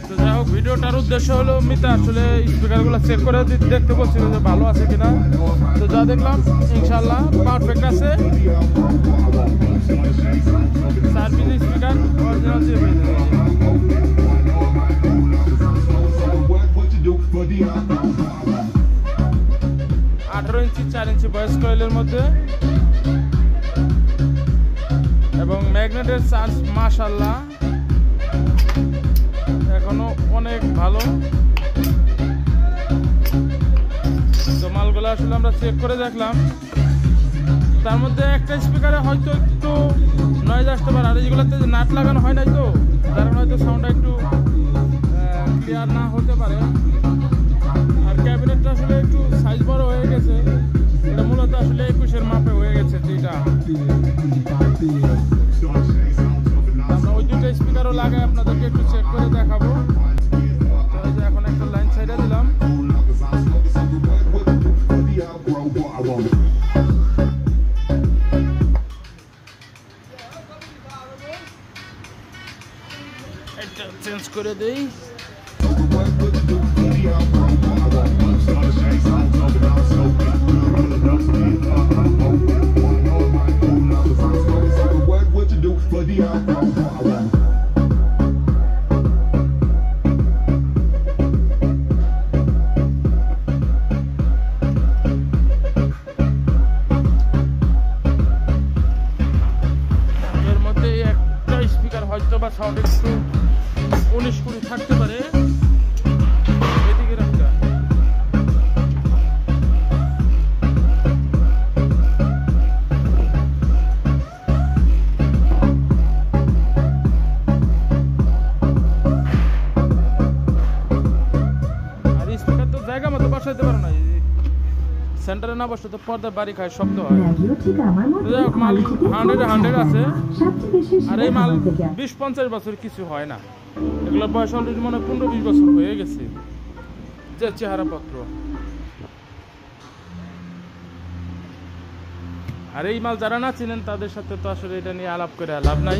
তো যাই হোক, ভিডিওটার উদ্দেশ্য হলো মিতা আসলে স্পিকারগুলো চেক করে দেখতে বলছিল যে ভালো আছে কিনা। তো যা দেখলাম ইনশাল্লাহ পারফেক্ট আছে। 4 পিস স্পিকার অরিজিনাল দিয়ে পেয়ে যাবে। 18 ইঞ্চি 4 ইঞ্চি ভয়েস কয়েলের মধ্যে এবং ম্যাগনেটের চার্জ মাশাআল্লাহ এখনো অনেক ভালো। তো মালগুলো আসলে আমরা চেক করে দেখলাম, তার মধ্যে একটা স্পিকারে হয়তো একটু নয়েজ আসতে পারে, আর যেগুলোতে নাট লাগানো হয় নাই তো তার কারণে হয়তো সাউন্ডটা একটু ক্লিয়ার না হতে পারে। আর ক্যাবিনেটটা আসলে একটু সাইজ বড় হয়ে গেছে, এটা মূলত আসলে 21-এর মাপে হয়ে গেছে যেটা। আমরা ওই দুটো স্পিকারও লাগাই আপনাদেরকে একটু চেক করে দেখাবো। তো এখন একটা লাইন সাইডে দিলাম। এটা চেঞ্জ করে দেই। এর মধ্যে একটা স্পিকার হয়তো বা সাউন্ড একটু 19-20 থাকতে পারে। এদিকে রাখা আর স্পিকার তো জায়গা মতো বসাইতে পারে না, সেন্টারে না বসলে তো পর্দা বাড়ি খায়, শব্দ হয়। মাল 100 আছে, আর এই মাল 20-50 বছর কিছু হয় না। এগুলোর বয়স অলরেডি মনে হয় 15-20 বছর হয়ে গেছে যে চেহারাপত্র। আর এই মাল যারা না চিনেন তাদের সাথে তো আসলে এটা নিয়ে আলাপ করে লাভ নাই।